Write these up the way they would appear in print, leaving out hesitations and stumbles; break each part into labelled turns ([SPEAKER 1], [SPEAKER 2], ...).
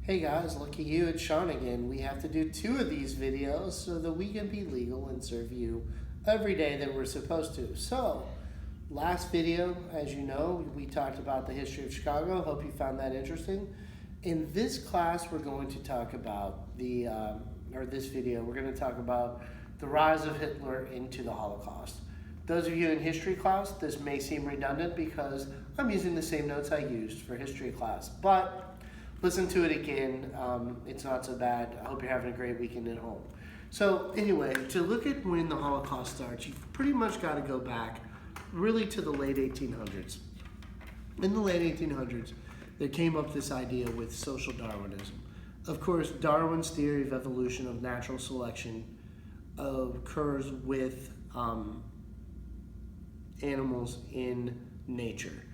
[SPEAKER 1] Hey guys, lucky you, it's Sean again. We have to do two of these videos so that we can be legal and serve you every day that we're supposed to. So, last video, as you know, we talked about the history of Chicago. Hope you found that interesting. In this class, we're going to talk about this video, we're going to talk about the rise of Hitler into the Holocaust. Those of you in history class, this may seem redundant because I'm using the same notes I used for history class, but listen to it again. It's not so bad. I hope you're having a great weekend at home. So anyway, to look at when the Holocaust starts, you've pretty much got to go back really to the late 1800s. In the late 1800s, there came up this idea with social Darwinism. Of course, Darwin's theory of evolution of natural selection occurs with animals in nature.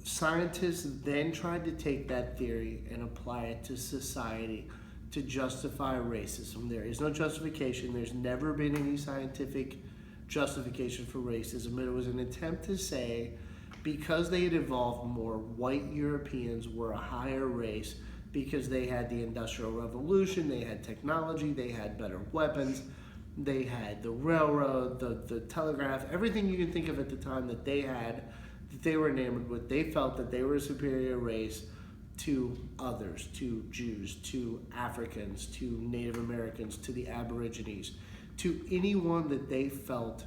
[SPEAKER 1] Scientists then tried to take that theory and apply it to society to justify racism. There is no justification. There's never been any scientific justification for racism. It was an attempt to say because they had evolved more, white Europeans were a higher race because they had the Industrial Revolution, they had technology, they had better weapons, they had the railroad, the telegraph, everything you can think of at the time that they had, that they were enamored with. They felt that they were a superior race to others, to Jews, to Africans, to Native Americans, to the Aborigines, to anyone that they felt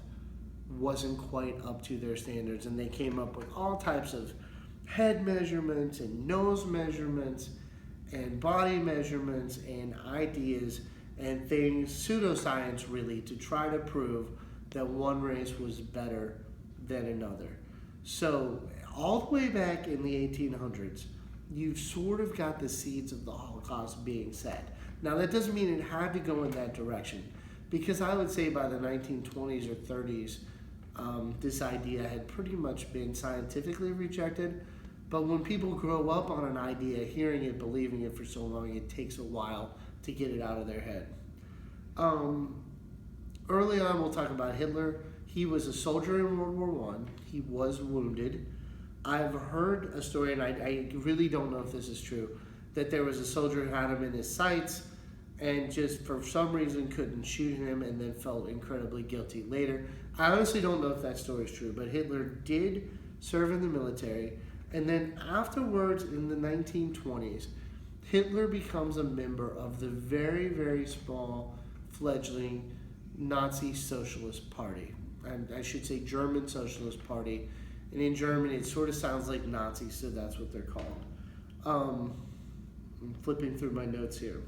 [SPEAKER 1] wasn't quite up to their standards. And they came up with all types of head measurements and nose measurements and body measurements and ideas and things, pseudoscience really, to try to prove that one race was better than another. So all the way back in the 1800s, you've sort of got the seeds of the Holocaust being set. Now that doesn't mean it had to go in that direction, because I would say by the 1920s or 30s, this idea had pretty much been scientifically rejected. But when people grow up on an idea, hearing it, believing it for so long, it takes a while to get it out of their head. Early on, we'll talk about Hitler. He was a soldier in World War I. He was wounded. I've heard a story, and I really don't know if this is true, that there was a soldier who had him in his sights and just for some reason couldn't shoot him and then felt incredibly guilty later. I honestly don't know if that story is true, but Hitler did serve in the military. And then afterwards, in the 1920s, Hitler becomes a member of the very, very small, fledgling Nazi Socialist Party. And I should say German Socialist Party. And in German, it sort of sounds like Nazis, so that's what they're called. I'm flipping through my notes here.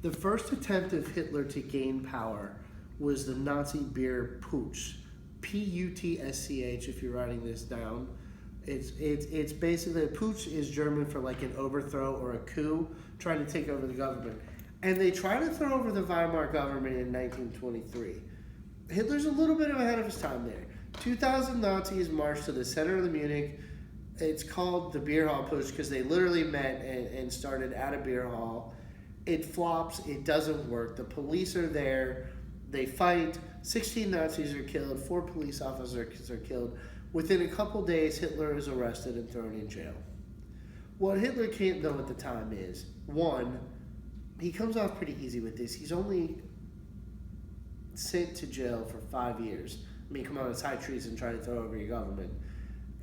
[SPEAKER 1] The first attempt of Hitler to gain power was the Nazi beer Putsch. P-U-T-S-C-H, if you're writing this down. It's basically, a putsch is German for like an overthrow or a coup, trying to take over the government. And they tried to throw over the Weimar government in 1923. Hitler's a little bit ahead of his time there. 2,000 Nazis marched to the center of the Munich. It's called the beer hall putsch because they literally met and started at a beer hall. It flops, it doesn't work. The police are there, they fight, 16 Nazis are killed, 4 police officers are killed. Within a couple days, Hitler is arrested and thrown in jail. What Hitler can't know at the time is, one, he comes off pretty easy with this. He's only sent to jail for 5 years. I mean, come on, it's high treason trying to throw over your government.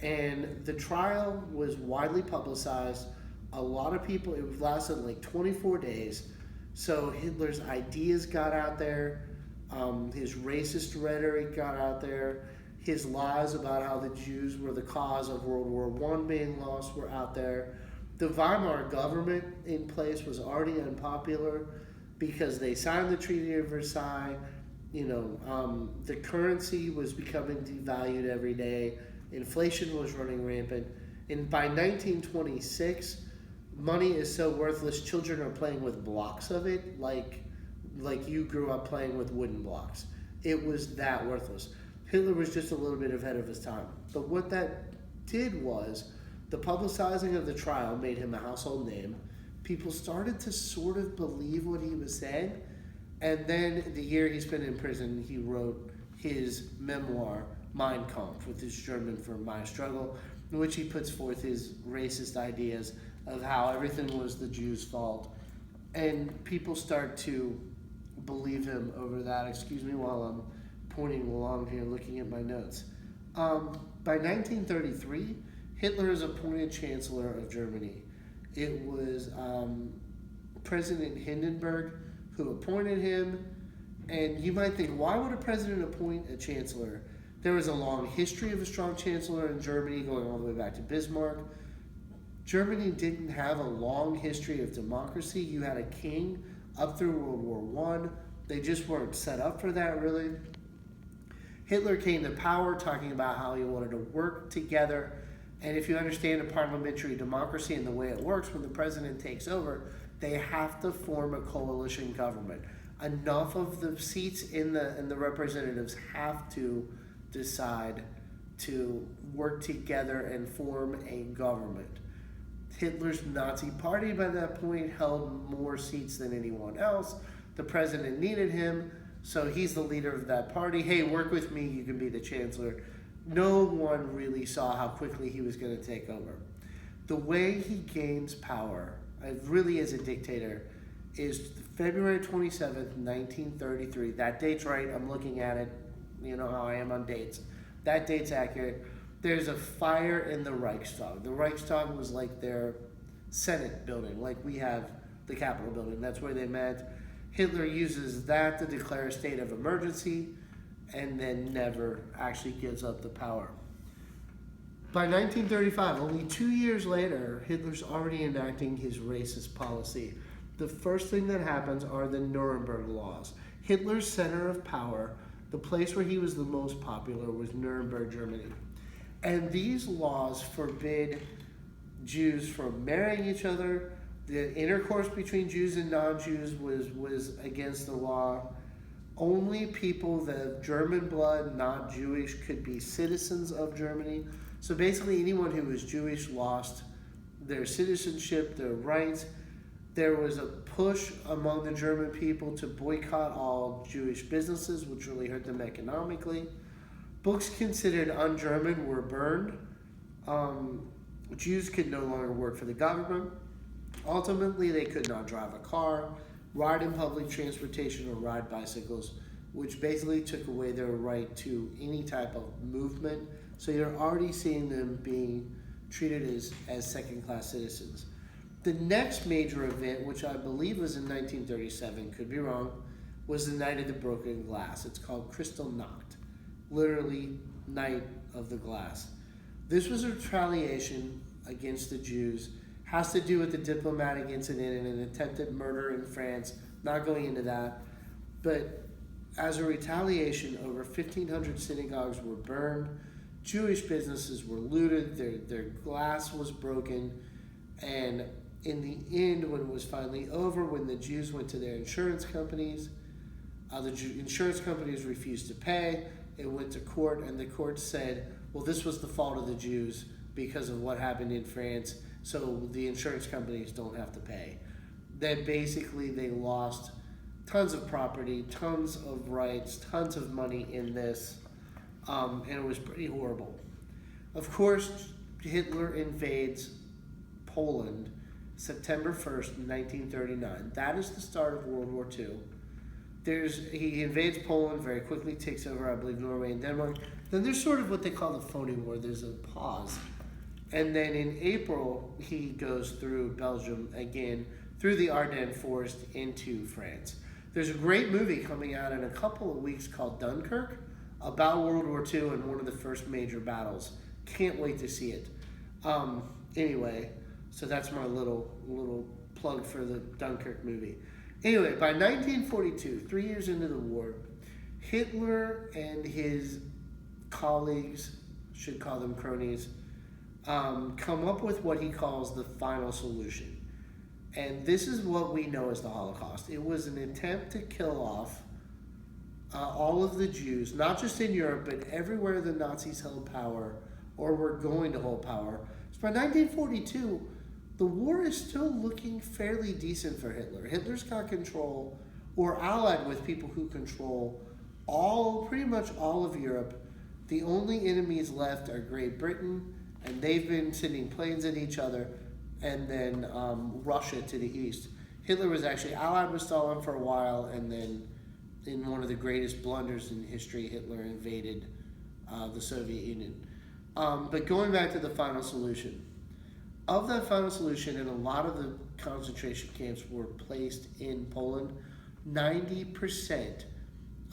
[SPEAKER 1] And the trial was widely publicized. A lot of people, it lasted like 24 days. So Hitler's ideas got out there. His racist rhetoric got out there. His lies about how the Jews were the cause of World War I being lost were out there. The Weimar government in place was already unpopular because they signed the Treaty of Versailles. The currency was becoming devalued every day. Inflation was running rampant. And by 1926, money is so worthless, children are playing with blocks of it like you grew up playing with wooden blocks. It was that worthless. Hitler was just a little bit ahead of his time. But what that did was, the publicizing of the trial made him a household name. People started to sort of believe what he was saying. And then the year he spent in prison, he wrote his memoir, Mein Kampf, which is German for My Struggle, in which he puts forth his racist ideas of how everything was the Jews' fault. And people start to believe him over that. Excuse me while I'm pointing along here looking at my notes. By 1933, Hitler is appointed Chancellor of Germany. It was President Hindenburg who appointed him. And you might think, why would a president appoint a chancellor? There was a long history of a strong chancellor in Germany going all the way back to Bismarck. Germany didn't have a long history of democracy. You had a king up through World War I. They just weren't set up for that, really. Hitler came to power talking about how he wanted to work together. And if you understand a parliamentary democracy and the way it works, when the president takes over, they have to form a coalition government. Enough of the seats in the representatives have to decide to work together and form a government. Hitler's Nazi party by that point held more seats than anyone else. The president needed him, so he's the leader of that party. Hey, work with me, you can be the chancellor. No one really saw how quickly he was going to take over. The way he gains power, really as a dictator, is February 27th, 1933. That date's right. I'm looking at it. You know how I am on dates. That date's accurate. There's a fire in the Reichstag. The Reichstag was like their Senate building, like we have the Capitol building. That's where they met. Hitler uses that to declare a state of emergency and then never actually gives up the power. By 1935, only 2 years later, Hitler's already enacting his racist policy. The first thing that happens are the Nuremberg laws. Hitler's center of power, the place where he was the most popular, was Nuremberg, Germany. And these laws forbid Jews from marrying each other. The intercourse between Jews and non-Jews was against the law. Only people that have German blood, not Jewish, could be citizens of Germany. So basically anyone who was Jewish lost their citizenship, their rights. There was a push among the German people to boycott all Jewish businesses, which really hurt them economically. Books considered un-German were burned. Jews could no longer work for the government. Ultimately, they could not drive a car, ride in public transportation, or ride bicycles, which basically took away their right to any type of movement. So you're already seeing them being treated as second-class citizens. The next major event, which I believe was in 1937, could be wrong, was the Night of the Broken Glass. It's called Kristallnacht, literally Night of the Glass. This was a retaliation against the Jews, has to do with the diplomatic incident and an attempted murder in France, not going into that, but as a retaliation, over 1,500 synagogues were burned, Jewish businesses were looted, their glass was broken, and in the end, when it was finally over, when the Jews went to their insurance companies, insurance companies refused to pay. It went to court, and the court said, well, this was the fault of the Jews because of what happened in France, so the insurance companies don't have to pay. Then basically they lost tons of property, tons of rights, tons of money in this, and it was pretty horrible. Of course, Hitler invades Poland September 1st, 1939. That is the start of World War II. He invades Poland, very quickly takes over, I believe, Norway and Denmark. Then there's sort of what they call the phony war. There's a pause. And then in April, he goes through Belgium again, through the Ardennes forest into France. There's a great movie coming out in a couple of weeks called Dunkirk about World War II and one of the first major battles. Can't wait to see it. Anyway, so that's my little plug for the Dunkirk movie. Anyway, by 1942, 3 years into the war, Hitler and his colleagues, should call them cronies, come up with what he calls the final solution. And this is what we know as the Holocaust. It was an attempt to kill off all of the Jews, not just in Europe, but everywhere the Nazis held power or were going to hold power. So by 1942, the war is still looking fairly decent for Hitler. Hitler's got control, or allied with people who control pretty much all of Europe. The only enemies left are Great Britain, and they've been sending planes at each other. and then Russia to the east. Hitler was actually allied with Stalin for a while, and then in one of the greatest blunders in history, Hitler invaded the Soviet Union. But going back to the final solution, of that final solution, and a lot of the concentration camps were placed in Poland, 90%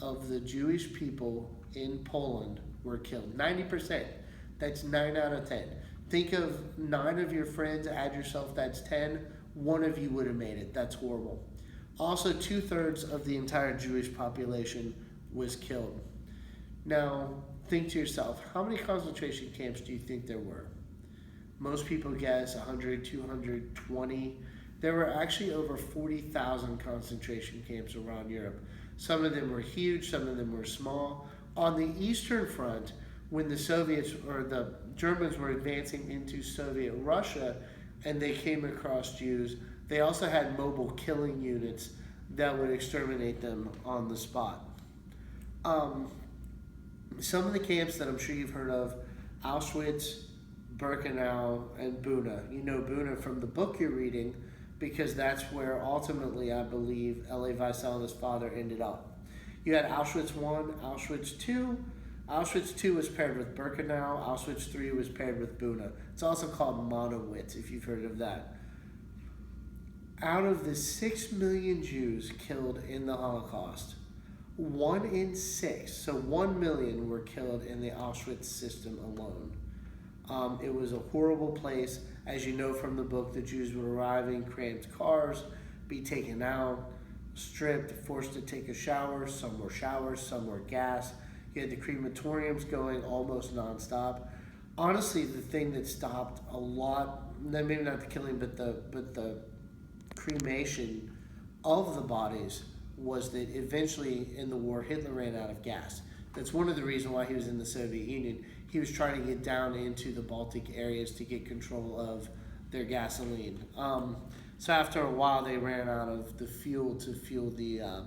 [SPEAKER 1] of the Jewish people in Poland were killed. 90%. That's 9 out of 10. Think of 9 of your friends, add yourself, that's 10. One of you would have made it. That's horrible. Also, 2/3 of the entire Jewish population was killed. Now, think to yourself, how many concentration camps do you think there were? Most people guess 100, 220. There were actually over 40,000 concentration camps around Europe. Some of them were huge, some of them were small. On the Eastern Front, when the Soviets or the Germans were advancing into Soviet Russia and they came across Jews, they also had mobile killing units that would exterminate them on the spot. Some of the camps that I'm sure you've heard of, Auschwitz, Birkenau, and Buna. You know Buna from the book you're reading because that's where ultimately I believe Elie Wiesel and his father ended up. You had Auschwitz I, Auschwitz II. Auschwitz II was paired with Birkenau. Auschwitz III was paired with Buna. It's also called Monowitz, if you've heard of that. Out of the 6 million Jews killed in the Holocaust, 1 in 6, so 1 million were killed in the Auschwitz system alone. It was a horrible place. As you know from the book, the Jews would arrive in cramped cars, be taken out, stripped, forced to take a shower. Some were showers, some were gas. You had the crematoriums going almost nonstop. Honestly, the thing that stopped a lot, maybe not the killing, but the cremation of the bodies was that eventually in the war, Hitler ran out of gas. That's one of the reasons why he was in the Soviet Union. He was trying to get down into the Baltic areas to get control of their gasoline. So after a while, they ran out of the fuel to fuel the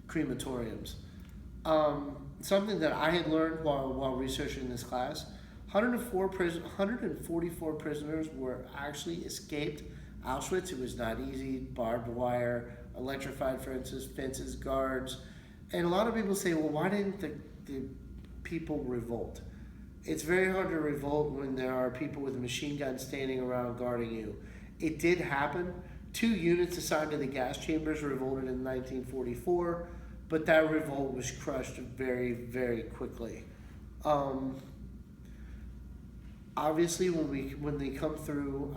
[SPEAKER 1] crematoriums. Something that I had learned while researching this class, 144 prisoners were actually escaped Auschwitz. It was not easy, barbed wire, electrified fences, guards. And a lot of people say, well, why didn't the people revolt? It's very hard to revolt when there are people with machine guns standing around guarding you. It did happen. 2 units assigned to the gas chambers revolted in 1944, but that revolt was crushed very, very quickly. Obviously, when they come through,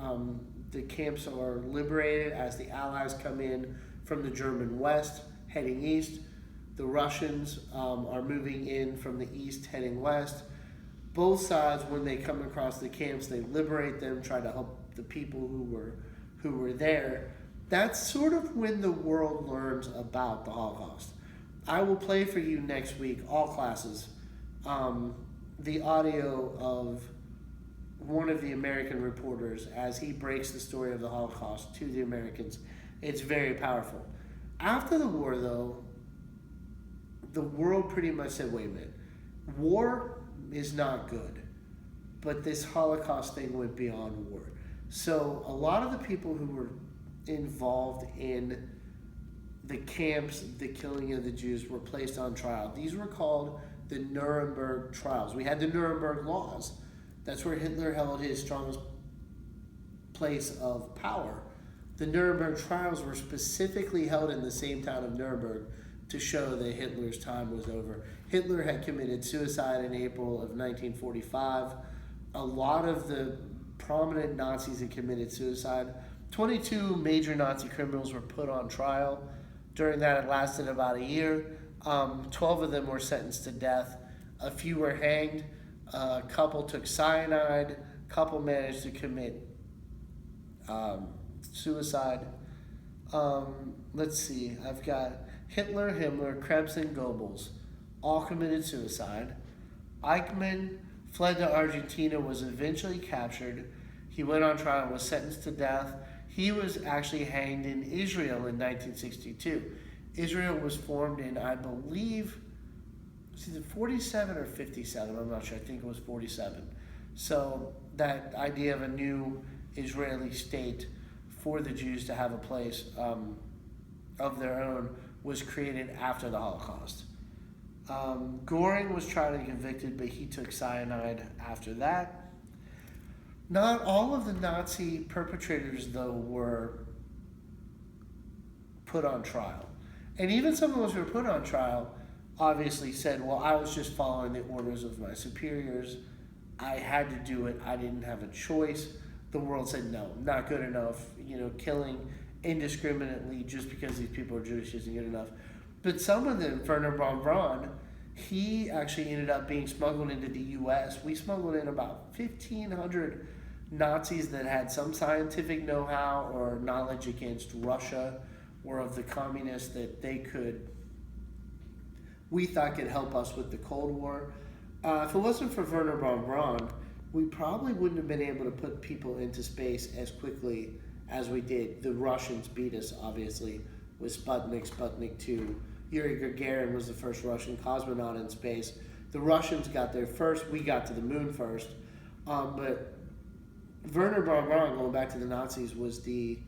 [SPEAKER 1] the camps are liberated as the Allies come in from the German west, heading east. The Russians are moving in from the east, heading west. Both sides, when they come across the camps, they liberate them, try to help the people who were there. That's sort of when the world learns about the Holocaust. I will play for you next week, all classes, the audio of one of the American reporters as he breaks the story of the Holocaust to the Americans. It's very powerful. After the war, though, the world pretty much said, wait a minute, war is not good, but this Holocaust thing went beyond war. So a lot of the people who were involved in the camps, the killing of the Jews, were placed on trial. These were called the Nuremberg trials. We had the Nuremberg laws. That's where Hitler held his strongest place of power. The Nuremberg trials were specifically held in the same town of Nuremberg to show that Hitler's time was over. Hitler had committed suicide in April of 1945. A lot of the prominent Nazis had committed suicide. 22 major Nazi criminals were put on trial. During that, it lasted about a year. 12 of them were sentenced to death. A few were hanged. A couple took cyanide. A couple managed to commit suicide. Let's see. I've got Hitler, Himmler, Krebs, and Goebbels all committed suicide. Eichmann fled to Argentina, was eventually captured. He went on trial and was sentenced to death. He was actually hanged in Israel in 1962. Israel was formed in, I believe, was it 47 or 57? I'm not sure. I think it was 47. So that idea of a new Israeli state for the Jews to have a place of their own was created after the Holocaust. Goring was tried and convicted, but he took cyanide after that. Not all of the Nazi perpetrators, though, were put on trial. And even some of those who were put on trial obviously said, well, I was just following the orders of my superiors. I had to do it. I didn't have a choice. The world said, no, not good enough. Killing indiscriminately just because these people are Jewish isn't good enough. But some of them, Werner von Braun, he actually ended up being smuggled into the U.S. We smuggled in about 1,500 Nazis that had some scientific know-how or knowledge against Russia or of the communists that we thought could help us with the Cold War. If it wasn't for Werner von Braun, we probably wouldn't have been able to put people into space as quickly as we did. The Russians beat us, obviously, with Sputnik, Sputnik 2. Yuri Gagarin was the first Russian cosmonaut in space. The Russians got there first. We got to the moon first. But Werner von Braun, going back to the Nazis, was the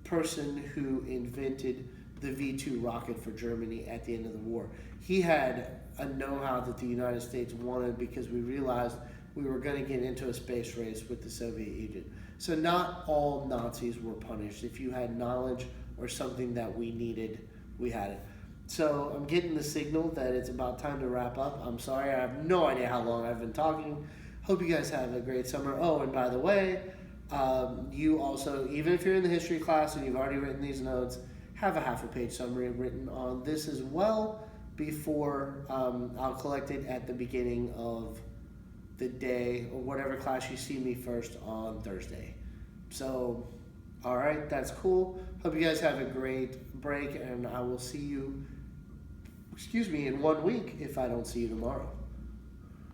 [SPEAKER 1] person who invented the V-2 rocket for Germany at the end of the war. He had a know-how that the United States wanted because we realized we were going to get into a space race with the Soviet Union. So not all Nazis were punished. If you had knowledge or something that we needed, we had it. So I'm getting the signal that it's about time to wrap up. I'm sorry, I have no idea how long I've been talking. Hope you guys have a great summer. Oh, and by the way, you also, even if you're in the history class and you've already written these notes, have a half a page summary written on this as well before I'll collect it at the beginning of the day or whatever class you see me first on Thursday. So, all right, that's cool. Hope you guys have a great break, and I will see you, in 1 week if I don't see you tomorrow.